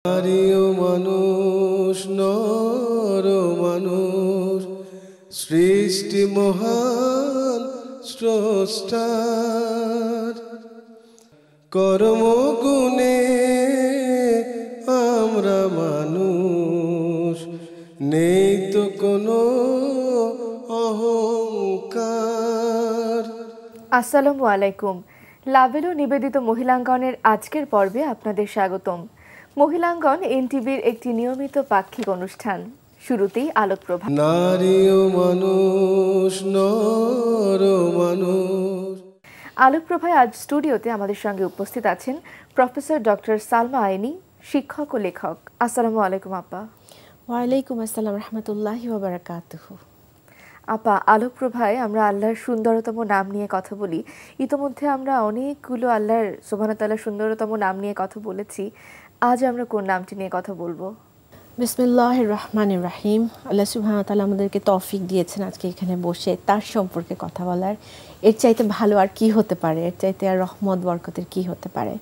নারী ও মানুষ, নর ও মানুষ, সৃষ্টি মহান স্রষ্টার। কর্মগুণে আমরা মানুষ, নেই তো কোনো অহংকার। আসসালামু আলাইকুম। লাভেলো নিবেদিত মহিলাঙ্গনের আজকের পর্বে আপনাদের স্বাগতম। মহিলাঙ্গন এনটিভির একটি নিয়মিত পাক্ষিক অনুষ্ঠান। শুরুতেই আলোকপ্রভা। নারী ও মানুষ, নর ও মানুষ। আলোকপ্রভায় আজ স্টুডিওতে আমাদের সঙ্গে উপস্থিত আছেন প্রফেসর ডক্টর সালমা আইনি, শিক্ষক ও লেখক। আসসালামু আলাইকুম আপা। ওয়ালাইকুম আসসালাম রহমতুল্লাহি ওয়া বারাকাতুহু। আপা, আলোকপ্রভায় আমরা আল্লাহর সুন্দরতম নাম নিয়ে কথা বলি। ইতোমধ্যে আমরা অনেকগুলো আল্লাহর সুবহানাহু ওয়া তাআলার সুন্দরতম নাম নিয়ে কথা বলেছি। আজ আমরা কোন নামটি নিয়ে কথা বলবো? বিসমিল্লাহির রহমানির রহিম। আল্লাহ সুবহানাহু ওয়া তাআলা আমাদেরকে তৌফিক দিয়েছেন আজকে এখানে বসে তার সম্পর্কে কথা বলার। এর চাইতে ভালো আর কি হতে পারে, এর চাইতে আর রহমত বরকতের কি হতে পারে।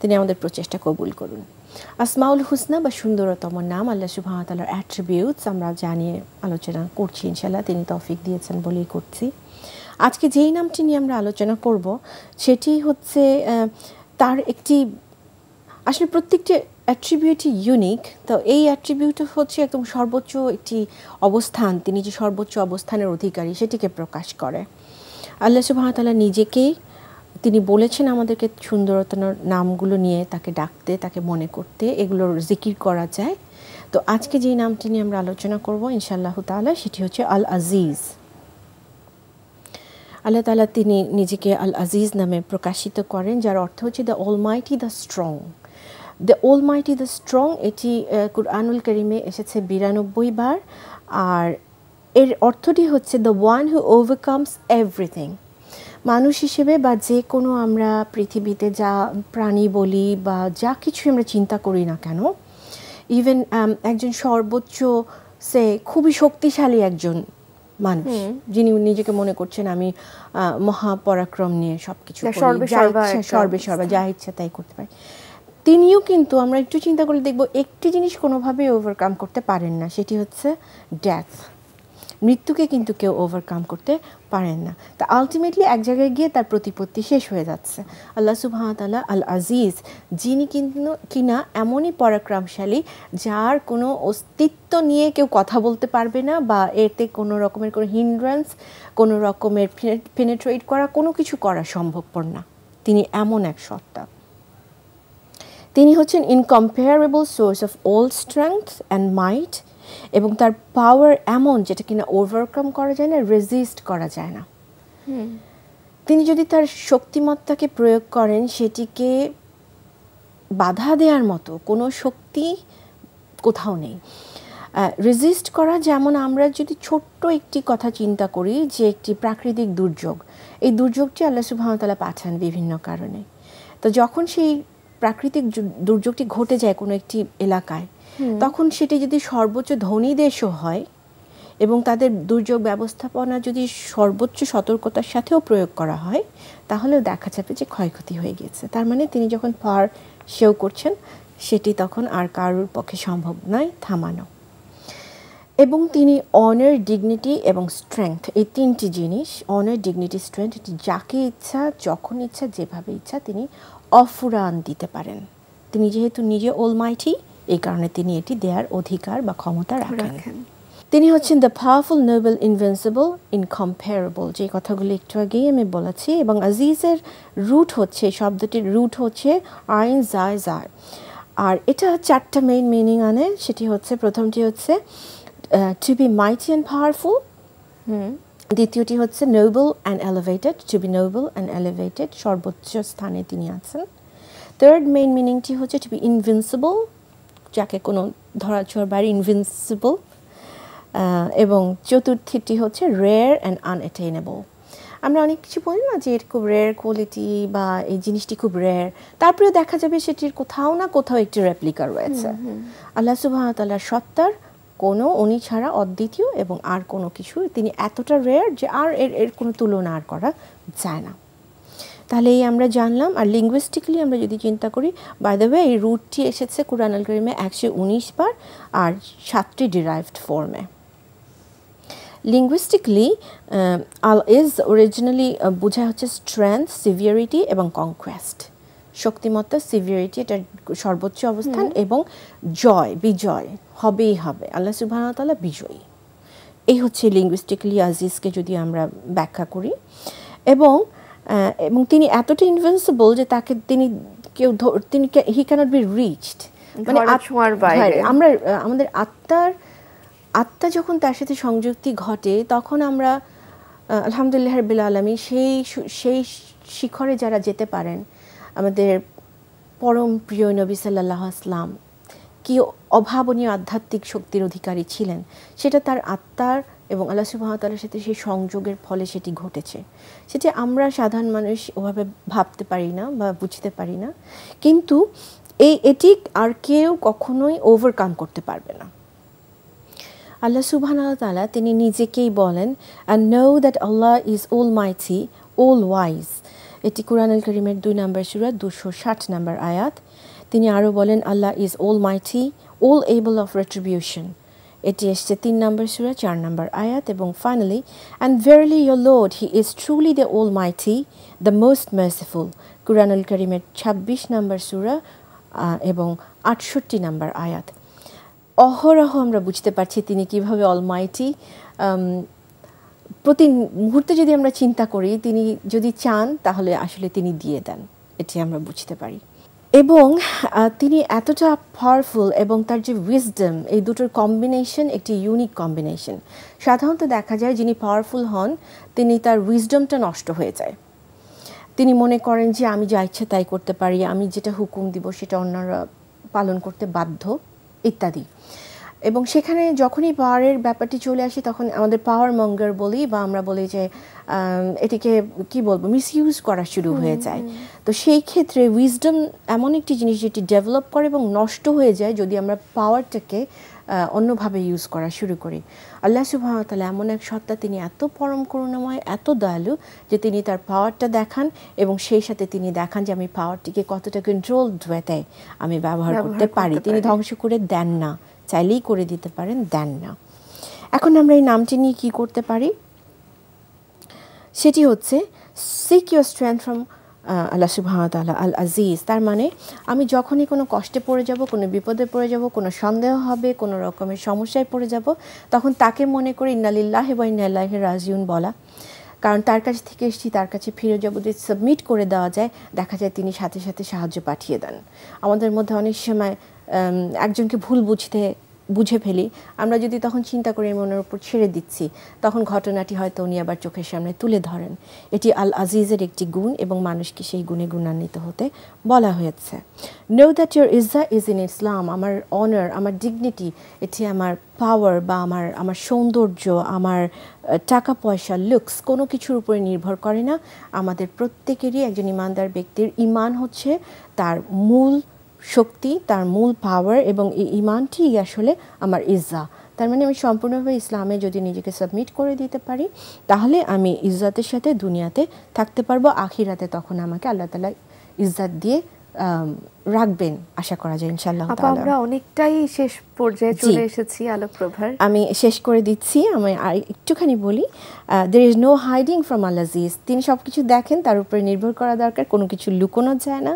তিনি আমাদের প্রচেষ্টা কবুল করুন। আসমাউল হুসনা বা সুন্দরতম নাম, আল্লাহ সুবহানাহু ওয়া তাআলার অ্যাট্রিবিউটস আমরা জানিয়ে আলোচনা করছি ইনশাআল্লাহ। তিনি তৌফিক দিয়েছেন বলেই করছি। আজকে যেই নামটি নিয়ে আমরা আলোচনা করব সেটি হচ্ছে তার একটি, আসলে প্রত্যেকটি অ্যাট্রিবিউটই ইউনিক। তো এই অ্যাট্রিবিউট হচ্ছে একদম সর্বোচ্চ একটি অবস্থান, তিনি যে সর্বোচ্চ অবস্থানের অধিকারী সেটিকে প্রকাশ করে। আল্লাহ সুবহানাহু ওয়া তাআলা নিজেকেই তিনি বলেছেন আমাদেরকে সুন্দরতম নামগুলো নিয়ে তাকে ডাকতে, তাকে মনে করতে, এগুলোর জিকির করা যায়। তো আজকে যেই নামটি নিয়ে আমরা আলোচনা করব ইনশাআল্লাহ তাআলা সেটি হচ্ছে আল আজিজ। আল্লাহ তাআলা তিনি নিজেকে আল আজিজ নামে প্রকাশিত করেন, যার অর্থ হচ্ছে the Almighty, the strong. The Almighty, the strong, এটি কুরআনুল কারীমে এসেছে 92 বার। আর এর অর্থটি হচ্ছে দ্য ওয়ান হু ওভারকামস এভরিথিং। মানুষ হিসেবে বা যে কোনো আমরা পৃথিবীতে যা প্রাণী বলি বা যা কিছু আমরা চিন্তা করি না কেন, ইভেন একজন সর্বোচ্চ খুবই শক্তিশালী একজন মানুষ যিনি নিজেকে মনে করছেন আমি মহাপরাক্রম নিয়ে সবকিছু সর্বে যা ইচ্ছা তাই করতে পারি, তিনিও কিন্তু আমরা একটু চিন্তা করে দেখব একটি জিনিস কোনোভাবেই ওভারকাম করতে পারেন না, সেটি হচ্ছে ডেথ। মৃত্যুকে কিন্তু কেউ ওভারকাম করতে পারেন না। তা আলটিমেটলি এক জায়গায় গিয়ে তার প্রতিপত্তি শেষ হয়ে যাচ্ছে। আল্লাহ সুবহানাহু ওয়া তাআলা আল আজিজ, যিনি কিনা এমনই পরাক্রমশালী যার কোনো অস্তিত্ব নিয়ে কেউ কথা বলতে পারবে না বা এতে কোনো রকমের কোনো হিন্ড্রেন্স, কোনো রকমের পেনেট্রেট করা, কোনো কিছু করা সম্ভবপর না। তিনি এমন এক সত্তা। তিনি হচ্ছেন incomparable source of all strength and might, এবং তার পাওয়ার এমন যেটা কিনা ওভারকাম করা যায় না, রেজিস্ট করা যায় না। তিনি যদি তার শক্তিমত্তাকে প্রয়োগ করেন, সেটিকে বাধা দেওয়ার মতো কোনো শক্তি কোথাও নেই। রেজিস্ট করা, যেমন আমরা যদি ছোট্ট একটি কথা চিন্তা করি যে একটি প্রাকৃতিক দুর্যোগ, এই দুর্যোগটি আল্লাহ সুবহানাহু ওয়া তাআলা পাঠান বিভিন্ন কারণে। তো যখন সেই প্রাকৃতিক দুর্যোগটি ঘটে যায় কোনো একটি এলাকায়, তখন সেটি যদি সর্বোচ্চ ধনী দেশও হয় এবং তাদের দুর্যোগ ব্যবস্থাপনা যদি সর্বোচ্চ সতর্কতার সাথেও প্রয়োগ করা হয়, তাহলেও দেখা যাবে যে ক্ষয়ক্ষতি হয়ে গেছে। তার মানে তিনি যখন পাওয়ার শো করছেন, সেটি তখন আর কারোর পক্ষে সম্ভব নয় থামানো। এবং তিনি অনার, ডিগনিটি এবং স্ট্রেংথ, এই তিনটি জিনিস, অনার, ডিগনিটি, স্ট্রেংথ, এটি যাকে ইচ্ছা, যখন ইচ্ছা, যেভাবে ইচ্ছা তিনি অফুরান দিতে পারেন। তিনি যেহেতু নিজে অলমাইটি, এই কারণে তিনি এটি দেওয়ার অধিকার বা ক্ষমতা রাখেন। তিনি হচ্ছেন the powerful, Nobel, invincible, incomparable, যে কথাগুলো একটু আগেই আমি বলেছি। এবং আজিজের রুট হচ্ছে, শব্দটির রুট হচ্ছে আইন জায় জায়। আর এটা চারটা মেইন মিনিং আনে। সেটি হচ্ছে, প্রথমটি হচ্ছে to be mighty and powerful, দ্বিতীয়টি হচ্ছে noble and elevated, to be noble and elevated, সর্বোচ্চ স্থানে তিনি আছেন। থার্ড মেইন মিনিংটি হচ্ছে টু বি ইনভিনসিবল, যাকে কোনো ধরাছোঁয়ার বাইরে, ইনভিনসিবল। এবং চতুর্থটি হচ্ছে রেয়ার অ্যান্ড আনঅ্যাটেইনেবল। আমরা অনেক কিছু বলি না যে এর খুব রেয়ার কোয়ালিটি বা এই জিনিসটি খুব রেয়ার, তারপরে দেখা যাবে সেটির কোথাও না কোথাও একটি রেপ্লিকা রয়েছে। আল্লাহ সুবহানাহু ওয়া তাআলার সত্তার কোনো, উনি ছাড়া অদ্বিতীয় এবং আর কোনো কিছু, তিনি এতটা রেয়ার যে আর এর কোনো তুলনা আর করা যায় না। তো তাহলে এই আমরা জানলাম। আর লিঙ্গুইস্টিক্যালি আমরা যদি চিন্তা করি, বাই দ্য ওয়ে এই রুটটি এসেছে কুরআনুল কারীমে 119 বার আর 7টি ডিরাইভড ফর্মে। লিঙ্গুইস্টিকলি আল ইজ অরিজিনালি বোঝা হচ্ছে স্ট্রেংথ, সিভিয়ারিটি এবং কনকোয়েস্ট। শক্তিমত্তা, সিভিয়ারিটি এটার সর্বোচ্চ অবস্থান, এবং জয়, বিজয় হবেই হবে, আল্লাহ সুবহানাহু ওয়া তাআলা বিজয়ী। এই হচ্ছে লিঙ্গুইস্টিক্যালি আজিজকে যদি আমরা ব্যাখ্যা করি। এবং তিনি এতটা ইনভিনসিবল যে তাকে তিনি হি ক্যানট বি রিচড, মানে আমরা আমাদের আত্মা যখন তার সাথে সংযুক্তি ঘটে তখন আমরা আলহামদুলিল্লাহ রাব্বিল আলামিন সেই শিখরে যারা যেতে পারেন, আমাদের পরম প্রিয় নবী সাল্লাল্লাহু আলাইহি ওয়াসাল্লাম কি অভাবনীয় আধ্যাত্মিক শক্তির অধিকারী ছিলেন, সেটা তার আত্মার এবং আল্লাহ সুবহানাহু ওয়া তাআলার সাথে সেই সংযোগের ফলে সেটি ঘটেছে। সেটি আমরা সাধারণ মানুষ ওভাবে ভাবতে পারি না বা বুঝতে পারি না, কিন্তু এটি আর কেউ কখনোই ওভারকাম করতে পারবে না। আল্লাহ সুবহানাহু ওয়া তাআলা তিনি নিজেকেই বলেন, and know that Allah is almighty, all wise। এটি কুরআনুল কারীমের 2 নম্বর সূরা 260 নম্বর আয়াত। তিনি আরও বলেন, আল্লাহ is almighty, all able of retribution। এটি এসছে 3 নম্বর সূরা 4 নম্বর আয়াত। এবং finally, and verily your Lord, he is truly the almighty, the most merciful। কুরআনুল কারীমের 26 নম্বর সূরা এবং 68 নম্বর আয়াত। অহরহ আমরা বুঝতে পারছি তিনি কিভাবে অলমাইটি। প্রতি মুহূর্তে যদি আমরা চিন্তা করি, তিনি যদি চান তাহলে আসলে তিনি দিয়ে দেন, এটি আমরা বুঝতে পারি। এবং তিনি এতটা পাওয়ারফুল, এবং তার যে উইজডম, এই দুটোর কম্বিনেশন একটি ইউনিক কম্বিনেশন। সাধারণত দেখা যায় যিনি পাওয়ারফুল হন তিনি তার উইজডমটা নষ্ট হয়ে যায়। তিনি মনে করেন যে আমি যা ইচ্ছা তাই করতে পারি, আমি যেটা হুকুম দিব সেটা অন্যরা পালন করতে বাধ্য, ইত্যাদি। এবং সেখানে যখনই পাওয়ারের ব্যাপারটি চলে আসে তখন আমাদের পাওয়ার মঙ্গার বলি, বা আমরা বলি যে এটিকে কি বলবো, মিসইউজ করা শুরু হয়ে যায়। তো সেই ক্ষেত্রে উইজডম এমন একটি জিনিস যেটি ডেভেলপ করে এবং নষ্ট হয়ে যায় যদি আমরা পাওয়ারটাকে অন্যভাবে ইউজ করা শুরু করি। আল্লাহ সুবহানাহু ওয়া তাআলা এমন এক সত্তা, তিনি এত পরম করুণাময়, এত দয়ালু যে তিনি তার পাওয়ারটা দেখান এবং সেই সাথে তিনি দেখান যে আমি পাওয়ারটিকে কতটা কন্ট্রোলড ওয়েতে আমি ব্যবহার করতে পারি। তিনি ধ্বংস করে দেন না, চাইলেই করে দিতে পারেন, দেন না। এখন আমরা এই নামটি নিয়ে কী করতে পারি, সেটি হচ্ছে সিক ইউর স্ট্রেংথ ফ্রম আল্লাহ সুবহানাহু ওয়া তাআলা আল আজিজ। তার মানে আমি যখনই কোনো কষ্টে পড়ে যাব, কোনো বিপদে পড়ে যাব, কোনো সন্দেহ হবে, কোনো রকমের সমস্যায় পড়ে যাব, তখন তাকে মনে করে ইন্না লিল্লাহি ওয়া ইন্না ইলাইহি রাজিউন বলা। কারণ তার কাছ থেকে এসেছি, তার কাছে ফিরে যাব। যদি সাবমিট করে দেওয়া যায়, দেখা যায় তিনি সাথে সাথে সাহায্য পাঠিয়ে দেন। আমাদের মধ্যে অনেক সময় একজনকে ভুল বুঝে ফেলি, আমরা যদি তখন চিন্তা করি মনের উপর ছেড়ে দিচ্ছি, তখন ঘটনাটি হয়তো উনি আবার চোখের সামনে তুলে ধরেন। এটি আল আজিজের একটি গুণ এবং মানুষকে সেই গুণে গুণান্বিত হতে বলা হয়েছে। নো দ্যাট ইউর ইজ্জা ইজ ইন ইসলাম। আমার অনার, আমার ডিগনিটি, এটি আমার পাওয়ার বা আমার সৌন্দর্য, আমার টাকা পয়সা, লুকস, কোনো কিছুর উপরে নির্ভর করে না। আমাদের প্রত্যেকেরই, একজন ইমানদার ব্যক্তির ইমান হচ্ছে তার মূল শক্তি, তার মূল পাওয়ার, এবং এই ইমানটি আসলে আমার ইজ্জা। তার মানে আমি সম্পূর্ণভাবে ইসলামে যদি নিজেকে সাবমিট করে দিতে পারি, তাহলে আমি ইজ্জতের সাথে দুনিয়াতে থাকতে পারবো। আখিরাতে তখন আমাকে আল্লাহ তাআলা ইজ্জত দিয়ে রাখবেন, আশা করা যায় ইনশাআল্লাহ তাআলা। আমরা অনেকটাই শেষ পর্যায়ে চলে এসেছি আলোকপ্রভার। আমি শেষ করে দিচ্ছি, আমি আর একটুখানি বলি। there is no hiding from Al Aziz। তিনি সব কিছু দেখেন, তার উপরে নির্ভর করা দরকার, কোনো কিছু লুকোনো যায় না।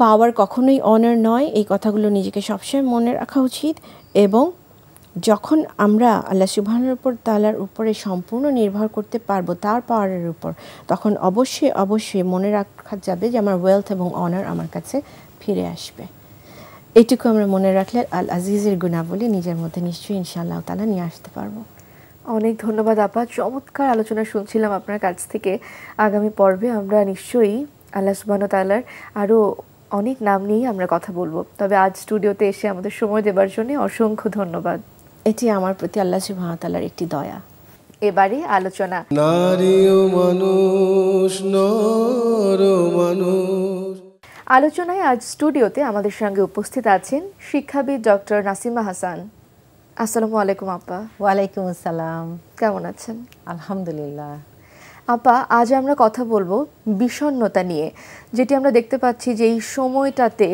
পাওয়ার কখনোই অনার নয়, এই কথাগুলো নিজেকে সবসময় মনে রাখা উচিত। এবং যখন আমরা আল্লাহ সুবহানাহু ওয়া তাআলার উপরে সম্পূর্ণ নির্ভর করতে পারবো, তার পাওয়ারের উপর, তখন অবশ্যই মনে রাখা যাবে যে আমার ওয়েলথ এবং অনার আমার কাছে ফিরে আসবে। এইটুকু আমরা মনে রাখলে আল আজিজের গুণাবলী নিজের মধ্যে নিশ্চয়ই ইনশাআল্লাহ তাআলা নিয়ে আসতে পারবো। অনেক ধন্যবাদ আপা, চমৎকার আলোচনা শুনছিলাম আপনার কাছ থেকে। আগামী পর্বে আমরা নিশ্চয়ই আল্লাহ সুবহানাহু ওয়া তাআলার আরও অনেক নাম নিয়েই আমরা কথা বলবো। তবে আজ স্টুডিওতে এসে আমাদের সময় দেওয়ার জন্য অসংখ্য ধন্যবাদ। এটি আমার প্রতি আল্লাহ সুবহানাহু ওয়া তাআলার একটি দয়া। এবারে আলোচনা নারী ও মানুষ, নর ও মানুষ। আলোচনায় আজ স্টুডিওতে আমাদের সঙ্গে উপস্থিত আছেন শিক্ষাবিদ ডক্টর নাসিমা হাসান। আসসালামু আলাইকুম আপা। ওয়ালাইকুম আসসালাম। কেমন আছেন? আলহামদুলিল্লাহ। আপা, আজ আমরা কথা বলবো বিষণ্ণতা নিয়ে, যেটি আমরা দেখতে পাচ্ছি যে এই সময়টাতে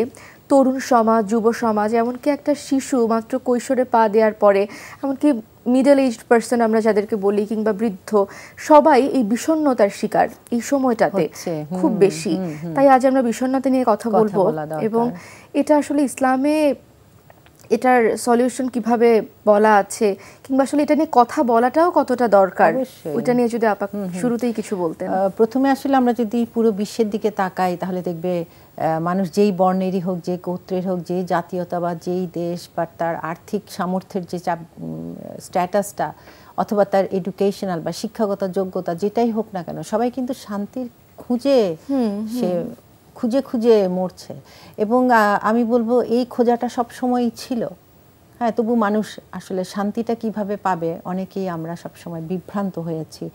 তরুণ সমাজ, যুব সমাজ, এমনকি একটা শিশু মাত্র কৈশোরে পা দেওয়ার পরে, এমনকি মিডল এজড পার্সন আমরা যাদেরকে বলি, কিংবা বৃদ্ধ, সবাই এই বিষণ্ণতার শিকার এই সময়টাতে খুব বেশি। তাই আজ আমরা বিষণ্ণতা নিয়ে কথা বলবো, এবং এটা আসলে ইসলামে এটার সলিউশন কিভাবে বলা আছে, কিংবা আসলে এটা নিয়ে কথা বলাটাও কতটা দরকার, ওইটা নিয়ে যদি আপা শুরুতেই কিছু বলতেন। প্রথমে আসলে আমরা যদি পুরো বিশ্বের দিকে তাকাই, তাহলে দেখবে মানুষ যেই বর্ণেরই হোক, যে গোত্রের হোক, যে জাতীয়তা বা যেই দেশ বা তার আর্থিক সামর্থ্যের যে স্ট্যাটাসটা, অথবা তার এডুকেশনাল বা শিক্ষাগত যোগ্যতা যেটাই হোক না কেন, সবাই কিন্তু শান্তির খুঁজে সে খুঁজে খুঁজে মরছে। এবং আমি বলবো এই খোঁজাটা সব সময়ই ছিল। হ্যাঁ, তবু মানুষ আসলে শান্তিটা কিভাবে পাবে, অনেকেই আমরা সব সময় বিভ্রান্ত হয়েছি।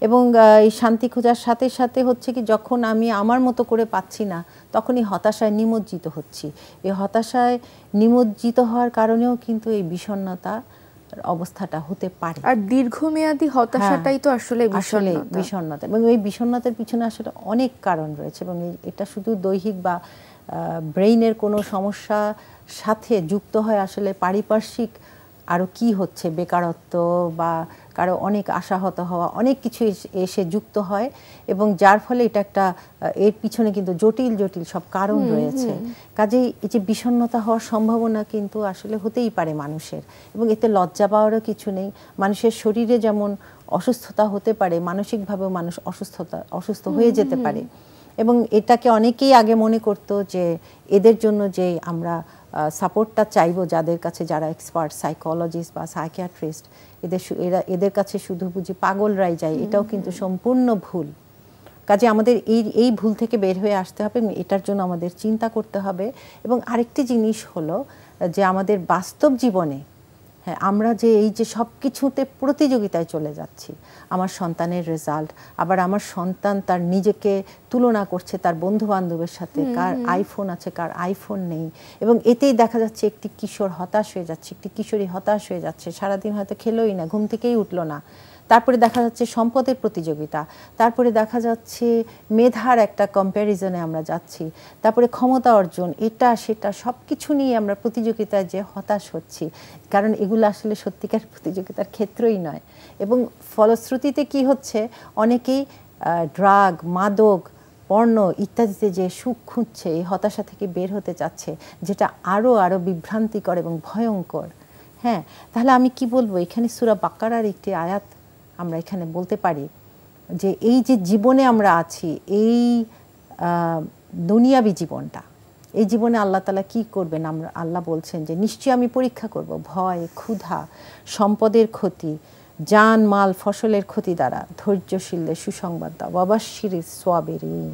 এবং এই শান্তি খোঁজার সাথে সাথে হচ্ছে কি, যখন আমি আমার মতো করে পাচ্ছি না, তখনই হতাশায় নিমজ্জিত হচ্ছি। এই হতাশায় নিমজ্জিত হওয়ার কারণেও কিন্তু এই বিষণ্ণতা অবস্থাটা হতে পারে। আর দীর্ঘমেয়াদী হতাশাটাই তো আসলে বিষণ্ণতা। এবং এই বিষণ্ণতার পিছনে আসলে অনেক কারণ রয়েছে, এবং এটা শুধু দৈহিক বা ব্রেইনের কোনো সমস্যা সাথে যুক্ত হয়, আসলে পারিপার্শ্বিক আরও কি হচ্ছে, বেকারত্ব বা কারো অনেক আশাহত হওয়া, অনেক কিছু এসে যুক্ত হয়, এবং যার ফলে এটা একটা, এর পিছনে কিন্তু জটিল জটিল সব কারণ রয়েছে। কাজেই এই যে বিষণ্ণতা হওয়ার সম্ভাবনা কিন্তু আসলে হতেই পারে মানুষের, এবং এতে লজ্জা পাওয়ারও কিছু নেই। মানুষের শরীরে যেমন অসুস্থতা হতে পারে, মানসিকভাবেও মানুষ অসুস্থ হয়ে যেতে পারে। এবং এটাকে অনেকেই আগে মনে করতো যে এদের জন্য যে আমরা সাপোর্টটা চাইবো যাদের কাছে, যারা এক্সপার্ট সাইকোলজিস্ট বা সাইকিয়াট্রিস্ট, এদের কাছে শুধু বুঝি পাগলরাই যায়, এটাও কিন্তু সম্পূর্ণ ভুল। কাজে আমাদের এই ভুল থেকে বের হয়ে আসতে হবে, এটার জন্য আমাদের চিন্তা করতে হবে। এবং আরেকটি জিনিস হলো যে আমাদের বাস্তব জীবনে, হ্যাঁ, আমরা যে এই যে সব কিছুতে প্রতিযোগিতায় চলে যাচ্ছি, আমার সন্তানের রেজাল্ট, আবার আমার সন্তান তার নিজেকে তুলনা করছে তার বন্ধু বান্ধবের সাথে, কার আইফোন আছে কার আইফোন নেই, এবং এতেই দেখা যাচ্ছে একটি কিশোর হতাশ হয়ে যাচ্ছে, একটি কিশোরী হতাশ হয়ে যাচ্ছে, সারাদিন হয়তো খেলোই না, ঘুম থেকেই উঠলো না। তারপরে দেখা যাচ্ছে সম্পদের প্রতিযোগিতা, তারপরে দেখা যাচ্ছে মেধার একটা কম্প্যারিজনে আমরা যাচ্ছি, তারপরে ক্ষমতা অর্জন, এটা সেটা সব কিছু নিয়ে আমরা প্রতিযোগিতায় যে হতাশ হচ্ছি, কারণ এগুলো আসলে সত্যিকার প্রতিযোগিতার ক্ষেত্রই নয়। এবং ফলশ্রুতিতে কি হচ্ছে, অনেকেই ড্রাগ, মাদক, পর্ণ ইত্যাদিতে যে সুখ খুঁজছে, এই হতাশা থেকে বের হতে চাচ্ছে, যেটা আরও বিভ্রান্তিকর এবং ভয়ঙ্কর। হ্যাঁ, তাহলে আমি কি বলবো, এখানে সূরা বাকারার একটি আয়াত আমরা এখানে বলতে পারি যে এই যে জীবনে আমরা আছি, এই দুনিয়াবী জীবনটা, এই জীবনে আল্লাহ তাআলা কি করবেন, আল্লাহ বলছেন যে নিশ্চয়ই আমি পরীক্ষা করব ভয়, ক্ষুধা, সম্পদের ক্ষতি, জান মাল ফসলের ক্ষতি দ্বারা ধৈর্যশীলদের সুসংবাদ দাও, ওয়াবাশশিরিস সাবিরিন।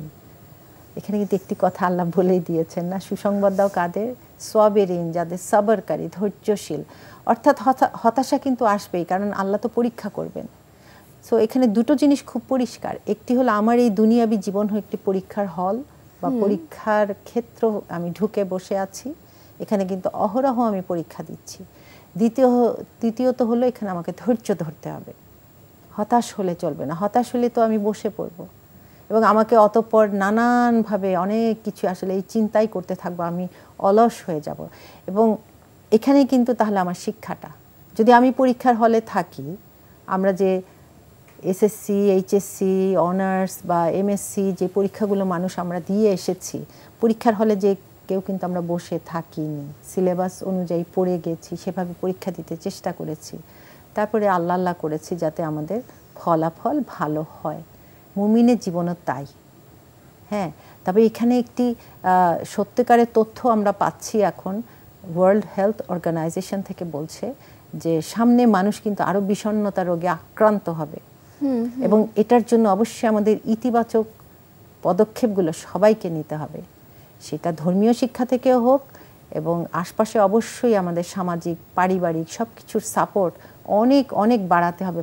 এখানে কিন্তু একটি কথা আল্লাহ বলেই দিয়েছেন না, সুসংবাদ দাও কাদের? সাবিরিন, যাদের সবরকারী, ধৈর্যশীল। অর্থাৎ হতাশা কিন্তু আসবেই, কারণ আল্লাহ তো পরীক্ষা করবেন। সো এখানে দুটো জিনিস খুব পরিষ্কার, একটি হলো আমার এই দুনিয়াবী জীবন হলো একটি পরীক্ষার হল বা পরীক্ষার ক্ষেত্র, আমি ঢুকে বসে আছি, এখানে কিন্তু অহরহ আমি পরীক্ষা দিচ্ছি। দ্বিতীয়ত হলো এখানে আমাকে ধৈর্য ধরতে হবে, হতাশ হলে চলবে না, হতাশ হলে তো আমি বসে পড়ব, এবং আমাকে অতঃপর নানানভাবে অনেক কিছু আসলে এই চিন্তাই করতে থাকবো, আমি অলস হয়ে যাব। এবং এখানেই কিন্তু তাহলে আমার শিক্ষাটা, যদি আমি পরীক্ষার হলে থাকি, আমরা যে এসএসসি, এইচএসসি, অনার্স বা এমএসসি যে পরীক্ষাগুলো মানুষ আমরা দিয়ে এসেছি, পরীক্ষার হলে যে কেউ কিন্তু আমরা বসে থাকিনি, সিলেবাস অনুযায়ী পড়ে গেছি, সেভাবে পরীক্ষা দিতে চেষ্টা করেছি, তারপরে আল্লাহ আল্লাহ করেছি যাতে আমাদের ফলাফল ভালো হয়। মুমিনের জীবনও তাই। হ্যাঁ, তবে এখানে একটি সত্যিকারের তথ্য আমরা পাচ্ছি এখন, ওয়ার্ল্ড হেলথ অর্গানাইজেশন থেকে বলছে যে সামনে মানুষ কিন্তু আরও বিষণ্ণতা রোগে আক্রান্ত হবে, এবং এটার জন্য অবশ্যই আমাদের ইতিবাচক পদক্ষেপগুলো সবাইকে নিতে হবে, সেটা ধর্মীয় শিক্ষা থেকেও হোক, এবং আশপাশে অবশ্যই আমাদের সামাজিক, পারিবারিক সব কিছুর সাপোর্ট অনেক অনেক বাড়াতে হবে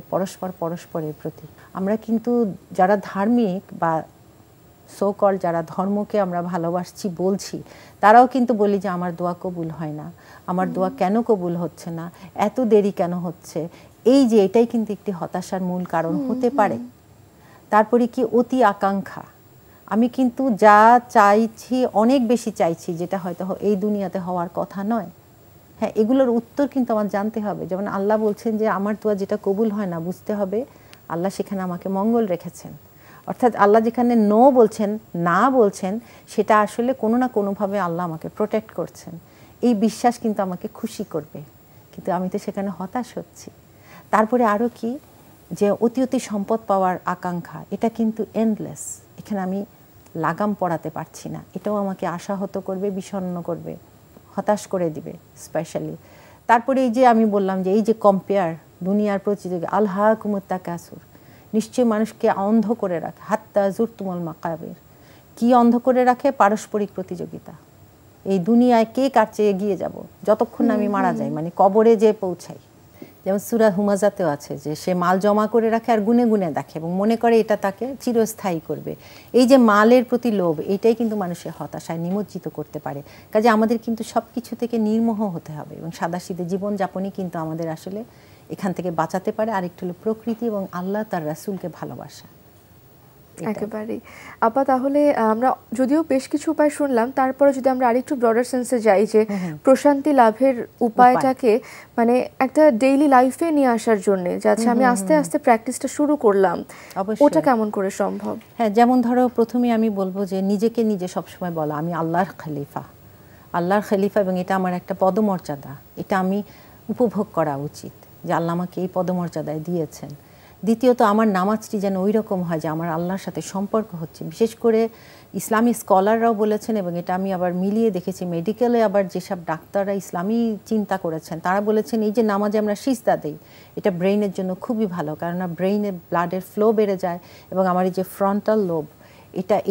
পরস্পরের প্রতি। আমরা কিন্তু যারা ধার্মিক বা সো-কল্ড যারা ধর্মকে আমরা ভালোবাসছি বলছি, তারাও কিন্তু বলি যে আমার দোয়া কবুল হয় না, আমার দোয়া কেন কবুল হচ্ছে না, এত দেরি কেন হচ্ছে, এই যে এটাই কিন্তু একটি হতাশার মূল কারণ হতে পারে। তারপরে কি অতি আকাঙ্ক্ষা, আমি কিন্তু যা চাইছি অনেক বেশি চাইছি, যেটা হয়তো এই দুনিয়াতে হওয়ার কথা নয়। হ্যাঁ, এগুলোর উত্তর কিন্তু আমার জানতে হবে। যেমন আল্লাহ বলছেন যে আমার দোয়া যেটা কবুল হয় না, বুঝতে হবে আল্লাহ সেখানে আমাকে মঙ্গল রেখেছেন। অর্থাৎ আল্লাহ যেখানে নো বলছেন, না বলছেন, সেটা আসলে কোনো না কোনোভাবে আল্লাহ আমাকে প্রোটেক্ট করছেন। এই বিশ্বাস কিন্তু আমাকে খুশি করবে, কিন্তু আমি তো সেখানে হতাশ হচ্ছি। তারপরে আরও কি, যে অতি অতি সম্পদ পাওয়ার আকাঙ্ক্ষা, এটা কিন্তু এন্ডলেস, এখানে আমি লাগাম পড়াতে পারছি না, এটাও আমাকে আশাহত করবে, বিষণ্ণ করবে, হতাশ করে দিবে স্পেশালি। তারপরে এই যে আমি বললাম যে এই যে কম্পেয়ার, দুনিয়ার প্রতিযোগী, আলহাকুমুত তাকাসুর, নিশ্চয়ই মানুষকে অন্ধ করে রাখে, হাত্তা জুরতুমুল মাকাবির, কি অন্ধ করে রাখে? পারস্পরিক প্রতিযোগিতা। এই দুনিয়ায় কে কার চেয়ে এগিয়ে যাব, যতক্ষণ না আমি মারা যাই, মানে কবরে যে পৌঁছাই। যেমন সূরা হুমাজাতেও আছে যে সে মাল জমা করে রাখে আর গুনে গুনে দেখে এবং মনে করে এটা তাকে চিরস্থায়ী করবে। এই যে মালের প্রতি লোভ, এটাই কিন্তু মানুষের হতাশায় নিমজ্জিত করতে পারে। কাজে আমাদের কিন্তু সব কিছু থেকে নির্মোহ হতে হবে এবং সাদাসিধে জীবনযাপনই কিন্তু আমাদের আসলে এখান থেকে বাঁচাতে পারে। আরেকটু হলো প্রকৃতি এবং আল্লাহ তার রাসূলকে ভালোবাসা। একেবারেই আপা, তাহলে আমরা যদিও বেশ কিছু উপায় শুনলাম, তারপরে যদি আমরা আরেকটু ব্রডার সেন্সে যাই যে প্রশান্তি লাভের উপায়টাকে মানে একটা ডেইলি লাইফে নিয়ে আসার জন্য, যাচ্ছে আমি আস্তে আস্তে প্র্যাকটিসটা শুরু করলাম, ওটা কেমন করে সম্ভব? হ্যাঁ, যেমন ধরো প্রথমে আমি বলবো যে নিজেকে নিজে সবসময় বলা আমি আল্লাহর খলিফা, আল্লাহর খলিফা, এবং এটা আমার একটা পদমর্যাদা, এটা আমি উপভোগ করা উচিত যে আল্লাহ আমাকে এই পদমর্যাদায় দিয়েছেন। দ্বিতীয়ত আমার নামাজটি যেন ওই রকম হয় যে আমার আল্লাহর সাথে সম্পর্ক হচ্ছে। বিশেষ করে ইসলামী স্কলাররাও বলেছেন, এবং এটা আমি আবার মিলিয়ে দেখেছি, মেডিকেলে আবার যেসব ডাক্তাররা ইসলামী চিন্তা করেছেন তারা বলেছেন এই যে নামাজে আমরা সিজদা দেই, এটা ব্রেইনের জন্য খুবই ভালো, কেননা ব্রেইনে ব্লাডের ফ্লো বেড়ে যায় এবং আমার এই যে ফ্রন্টাল লোব,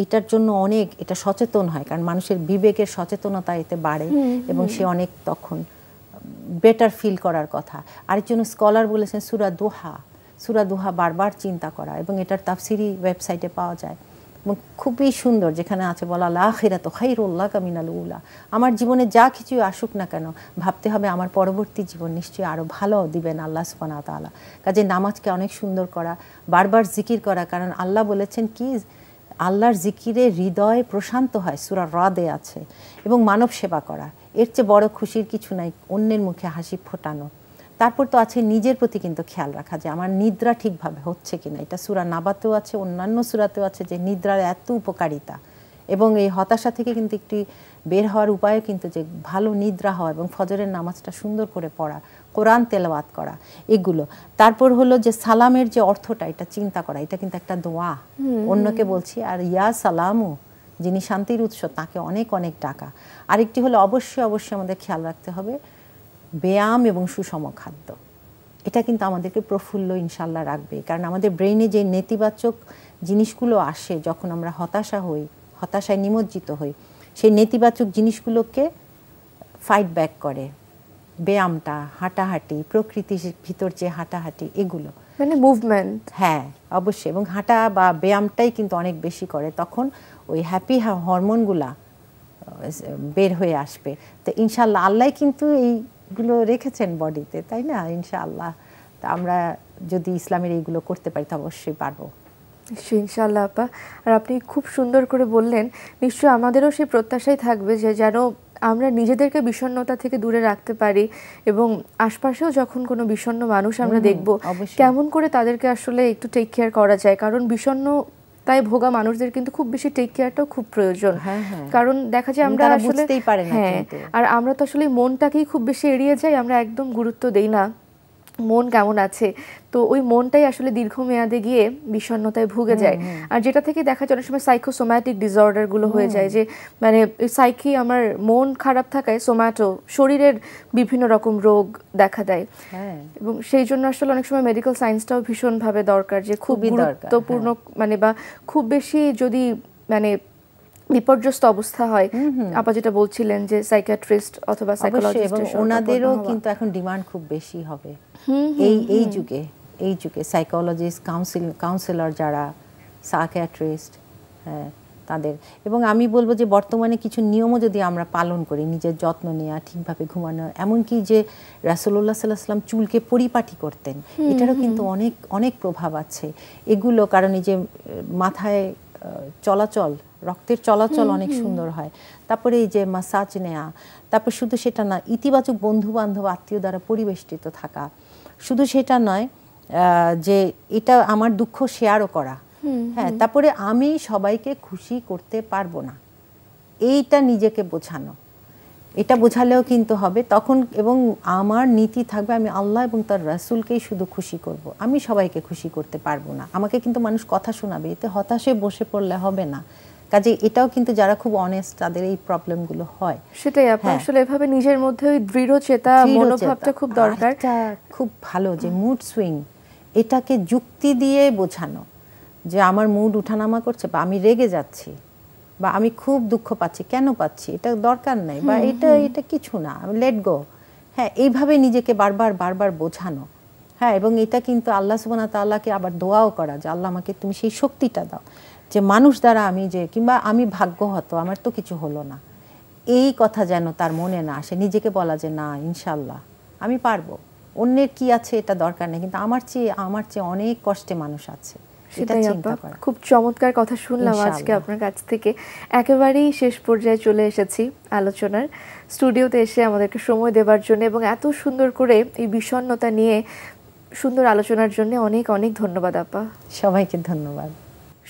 এটার জন্য অনেক এটা সচেতন হয়, কারণ মানুষের বিবেকের সচেতনতা এতে বাড়ে এবং সে অনেক তখন বেটার ফিল করার কথা। আরেকজন স্কলার বলেছেন সূরা দুহা বারবার চিন্তা করা, এবং এটার তাফসিরি ওয়েবসাইটে পাওয়া যায় এবং খুবই সুন্দর, যেখানে আছে বলা লা আখিরাতু খায়রুল লাকা মিনাল উলা, আমার জীবনে যা কিছু আসুক না কেন ভাবতে হবে আমার পরবর্তী জীবন নিশ্চয়ই আরও ভালো দিবেন আল্লাহ সুবহানাহু ওয়া তাআলা। কাজে নামাজকে অনেক সুন্দর করা, বারবার জিকির করা, কারণ আল্লাহ বলেছেন কি আল্লাহর জিকিরে হৃদয় প্রশান্ত হয়, সূরা রাদে আছে, এবং মানব সেবা করা, এর চেয়ে বড় খুশির কিছু নাই, অন্যের মুখে হাসি ফোটানো। তারপর তো আছে নিজের প্রতি কিন্তু খেয়াল রাখা যে আমার নিদ্রা ঠিকভাবে হচ্ছে কিনা, এটা সূরা নাবাতেও আছে, অন্যান্য সূরাতেও আছে যে নিদ্রার এত উপকারিতা, এবং এই হতাশা থেকে কিন্তু একটি বের হওয়ার উপায়ও কিন্তু যে ভালো নিদ্রা হওয়া এবং ফজরের নামাজটা সুন্দর করে পড়া, কোরআন তেলাওয়াত করা, এগুলো। তারপর হলো যে সালামের যে অর্থটা, এটা চিন্তা করা, এটা কিন্তু একটা দোয়া, অন্যকে বলছি, আর ইয়া সালামু, যিনি শান্তির উৎস, তাকে অনেক অনেক ডাকা। আরেকটি হলো অবশ্যই আমাদের খেয়াল রাখতে হবে ব্যায়াম এবং সুষম খাদ্য, এটা কিন্তু আমাদেরকে প্রফুল্ল ইনশাল্লাহ রাখবে, কারণ আমাদের ব্রেইনে যে নেতিবাচক জিনিসগুলো আসে যখন আমরা হতাশায় নিমজ্জিত হই, সেই নেতিবাচক জিনিসগুলোকে ফাইট ব্যাক করে ব্যায়ামটা, হাঁটাহাঁটি, প্রকৃতির ভিতর যে হাঁটাহাঁটি, এগুলো মানে মুভমেন্ট। হ্যাঁ অবশ্যই, এবং হাঁটা বা ব্যায়ামটাই কিন্তু অনেক বেশি করে, তখন ওই হ্যাপি হরমোনগুলা বের হয়ে আসবে। তো ইনশাল্লাহ আল্লাহ কিন্তু এইগুলো রেখেছেন বডিতে, তাই না? ইনশাআল্লাহ তা আমরা যদি ইসলামের এইগুলো করতে পারি তো অবশ্যই পারবো। নিশ্চয়ই ইনশাআল্লাহ আপা। আর আপনি খুব সুন্দর করে বললেন, নিশ্চয়ই আমাদেরও সেই প্রত্যাশাই থাকবে যে যেন আমরা নিজেদেরকে বিষণ্ণতা থেকে দূরে রাখতে পারি, এবং আশপাশেও যখন কোনো বিষণ্ণ মানুষ আমরা দেখব কেমন করে তাদেরকে আসলে একটু টেক কেয়ার করা যায়, কারণ বিষণ্ণ তাই ভোগা মানুষদের কিন্তু খুব বেশি টেক কেয়ারটাও খুব প্রয়োজন। কারণ দেখা যায় আমরা আসলে আর আমরা তো আসলে মনটাকেই খুব বেশি এড়িয়ে যাই, আমরা একদম গুরুত্ব দেই না মন কেমন আছে, তো ওই মনটাই আসলে দীর্ঘমেয়াদে গিয়ে বিষণ্ণতায় ভুগে যায়। আর যেটা থেকে দেখা যায় অনেক সময় সাইকোসোম্যাটিক ডিসঅর্ডার গুলো হয়ে যায়, যে মানে সাইকি আমার মন খারাপ থাকায় সোম্যাটো শরীরের বিভিন্ন রকম রোগ দেখা দেয়, এবং সেই জন্য আসলে অনেক সময় মেডিকেল সায়েন্সটাও ভীষণভাবে দরকার, যে খুব গুরুত্বপূর্ণ মানে বা খুব বেশি যদি মানে বিপর্যস্ত অবস্থা হয়, আপা যেটা বলছিলেন যে সাইকিয়াট্রিস্ট অথবা সাইকোলজিস্ট, এবং ওনাদেরও কিন্তু এখন ডিমান্ড খুব বেশি হবে এই যুগে সাইকোলজিস্ট, কাউন্সিলর যারা, সাইকিয়াট্রিস্ট, তাদের। এবং আমি বলবো যে বর্তমানে কিছু নিয়মও যদি আমরা পালন করি, নিজের যত্ন নেওয়া, ঠিকভাবে ঘুমানো, এমনকি যে রাসূলুল্লাহ সাল্লাল্লাহু আলাইহি ওয়াসাল্লাম চুলকে পরিপাটি করতেন, এটারও কিন্তু অনেক অনেক প্রভাব আছে এগুলো। কারণ এই যে মাথায় চলাচল, রক্তের চলাচল অনেক সুন্দর হয়। তারপরে এই যে মাসাজ নেওয়া, তারপর শুধু সেটা না, ইতিবাচক বন্ধু বান্ধব আত্মীয় দ্বারা পরিবেষ্টিত থাকা, শুধু সেটা নয় যে এটা আমার দুঃখ শেয়ারও করা। হ্যাঁ, তারপরে আমি সবাইকে খুশি করতে পারবো না, এইটা নিজেকে বোঝানো, এটা বোঝালেও কিন্তু হবে তখন। এবং আমার নীতি থাকবে আমি আল্লাহ এবং তার রাসূলকেই শুধু খুশি করব, আমি সবাইকে খুশি করতে পারবো না। আমাকে কিন্তু মানুষ কথা শোনাবে, এতে হতাশে বসে পড়লে হবে না। কাজে এটাও কিন্তু যারা খুব অনেস্ট তাদের এই প্রবলেমগুলো হয়। সেটাই আসলে এভাবে নিজের মধ্যে ওই দৃঢ়চেতা মনোভাবটা খুব দরকার। এটা খুব ভালো যে মুড সুইং, এটাকে যুক্তি দিয়ে বোঝানো যে আমার মুড উঠানামা করছে, বা আমি রেগে যাচ্ছি, বা আমি খুব দুঃখ পাচ্ছি, কেন পাচ্ছি, এটা দরকার নাই, বা এটা কিছু না, আমি লেট গো। হ্যাঁ, এইভাবে নিজেকে বারবার বোঝানো। হ্যাঁ, এবং এটা কিন্তু আল্লাহ সুবহানাহু ওয়া তাআলাকে আবার দোয়াও করা যে আল্লাহ আমাকে তুমি সেই শক্তিটা দাও যে মানুষ দ্বারা আমি যে, কিংবা আমি ভাগ্যহত, আমার তো কিছু হলো না, এই কথা যেন তার মনে না আসে। নিজেকে বলা যে না, ইনশাল্লাহ আমি পারবো, অন্যের কি আছে এটা দরকার নেই, কিন্তু আমার চেয়ে অনেক কষ্টে মানুষ আছে। সেটাই আপা, খুব চমৎকার কথা শুনলাম আজকে আপনার কাছ থেকে। একেবারেই শেষ পর্যায়ে চলে এসেছি আলোচনার। স্টুডিওতে এসে আমাদেরকে সময় দেওয়ার জন্য এবং এত সুন্দর করে এই বিষণ্ণতা নিয়ে সুন্দর আলোচনার জন্য অনেক অনেক ধন্যবাদ আপা। সবাইকে ধন্যবাদ।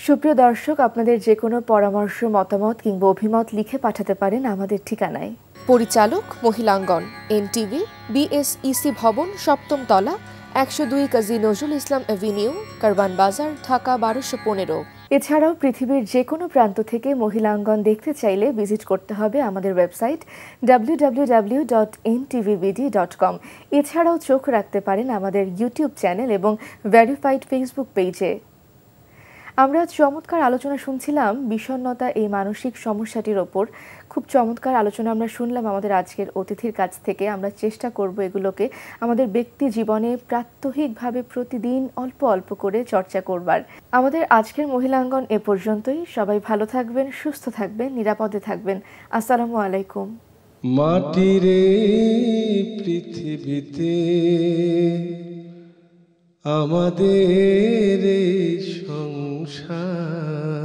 সুপ্রিয় দর্শক, আপনাদের যে কোনো পরামর্শ, মতামত কিংবা অভিমত লিখে পাঠাতে পারেন আমাদের ঠিকানায়। পরিচালক মহিলাঙ্গন, এনটিভি, বিএসইসি ভবন, 7ম তলা, 102 কাজী নজরুল ইসলাম এভিনিউ, কারওয়ান বাজার, ঢাকা 1215। এছাড়াও পৃথিবীর যে কোনো প্রান্ত থেকে মহিলাঙ্গন দেখতে চাইলে ভিজিট করতে হবে আমাদের ওয়েবসাইট www.ntvbd.com। এছাড়াও চোখ রাখতে পারেন আমাদের ইউটিউব চ্যানেল এবং ভেরিফাইড ফেসবুক পেজে। আমরা চমৎকার আলোচনা শুনছিলাম বিষণ্ণতা এই মানসিক সমস্যাটির ওপর। খুব চমৎকার আলোচনা আমরা শুনলাম আমাদের আজকের অতিথির কাছ থেকে। আমরা চেষ্টা করব এগুলোকে আমাদের ব্যক্তি জীবনে প্রাত্যহিকভাবে প্রতিদিন অল্প অল্প করে চর্চা করবার। আমাদের আজকের মহিলাঙ্গন এ পর্যন্তই। সবাই ভালো থাকবেন, সুস্থ থাকবেন, নিরাপদে থাকবেন। আসসালামু আলাইকুম। মাটির পৃথিবীতে আমাদের সংসার।